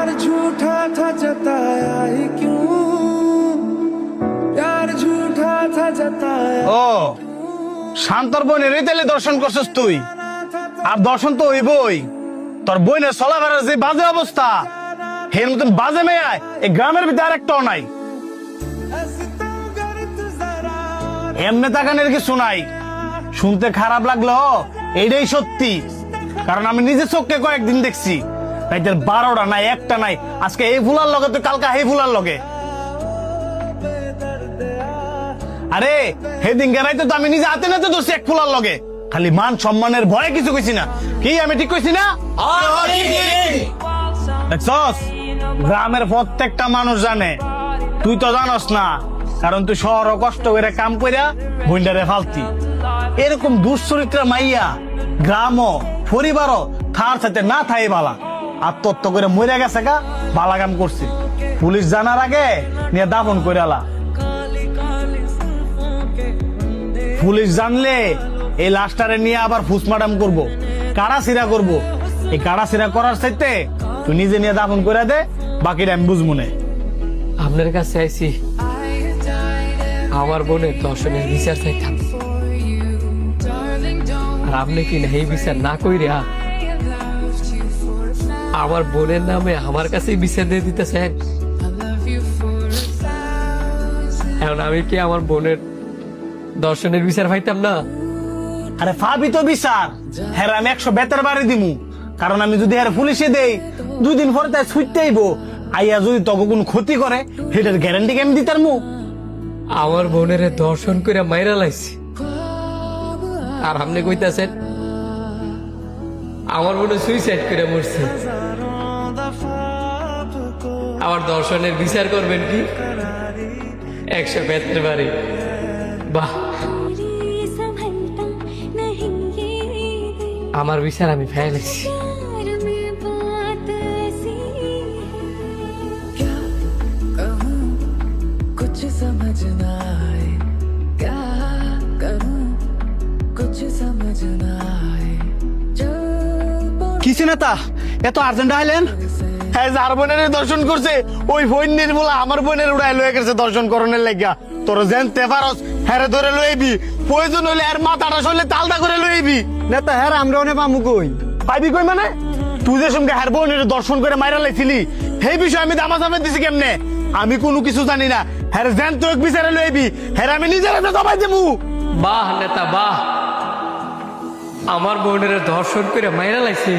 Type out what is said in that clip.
प्यार झूठा था जताया ही क्यों, प्यार झूठा था जताया। ও শান্তর বোনের তাইলে দর্শন করছিস তুই? আর দর্শন তো হইবই, তোর বোনের চলাফেরার যে বাজে অবস্থা, হের মতন বাজে মেয়ে এই গ্রামের ভিতরে আরেকটাও নাই। এমনি তাকানের কিছু নাই, শুনতে খারাপ লাগলো এইটাই সত্যি, কারণ আমি নিজে চোখে কয়েকদিন দেখছি। রাইতের 12টা নাই, একটা নাই, আজকে এই ফুলার লগে তো কালকা এই ফুলার লগে। আরে সেদিন গেরাইতে তো আমি নিজে হাতে নাতে ধরছি এক ফুলার লগে, খালি মান সম্মানের ভয়ে কিছু কইছি না। কি আমি ঠিক কইছি না? দেখছস, গ্রামের প্রত্যেকটা মানুষ জানে, তুই তো জানস না, কারণ তুই শহর কষ্ট করে কাম কইরা বইন্ডারে ফালতি। এরকম দুশ্চরিত্রা মাইয়া গ্রামও পরিবারও থার সাথে না থাই বালা, আত্মহত্যা করে মরে গেছে গা, বালা কাম করছে। পুলিশ জানার আগে নিয়ে দাফন করে আলা। পুলিশ জানলে এই লাশটারে নিয়ে আবার ফুসমাডাম করব, কাড়া সিরা করব। এই কাড়া সিরা করার চাইতে তুই নিজে নিয়ে দাফন করে দে, বাকিটা আমি বুঝবো না। আপনার কাছে আইছি আমার বোনের দর্শনের বিচার চাইতাম, আর আপনি কি না এই বিচার না কইরা আমার বোনের নামে আমার কাছেই বিচার দিয়ে দিতেছেন? এখন আমি কি আমার বোনের দর্শনের বিচার পাইতাম না? আরে ফাবি তো বিচার, হ্যাঁ আমি 100 বেতার বাড়ি দিমু, কারণ আমি যদি হ্যাঁ পুলিশে দেই 2 দিন পরে তাই ছুটতে আইব, আইয়া যদি তোকে কোনো ক্ষতি করে সেটার গ্যারান্টি কেমন দিতার মু? আমার বোনের দর্শন করে মাইরা লাইছি, আর আপনি কইতাছেন আমার বোনে সুইসাইড করে মরছে। আমার দর্শনের বিচার করবেন কি 100 বেতের বাড়ি? বাহ, আমার বিচার আমি ফেলেছি। कुछ समझ ना आए, क्या करूं कुछ समझ ना आए। কিছু না তা এত আর্জেন্ট আইলেন? হ্যাঁ, যার বোনের দর্শন করছে ওই বোনের বলা আমার বোনের উড়াই লয়ে গেছে দর্শন করণের লাগিয়া। তোর যেন তেফারস হ্যারে ধরে লইবি, প্রয়োজন হইলে আর মাথাটা সরলে তালদা করে লইবি। নেতা হ্যাঁ আমরা অনেক পামু কই পাইবি কই মানে? তুই যে সঙ্গে হ্যার বোনের দর্শন করে মাইরা লাইছিলি, সেই বিষয়ে আমি দামা দামে দিছি কেমনে? আমি কোনো কিছু জানি না। হ্যাঁ যেন তুই বিচারে লইবি, হ্যাঁ আমি নিজের হাতে জবাই দেবো। বাহ নেতা বাহ, আমার বোনের দর্শন করে মাইরা লাইছি,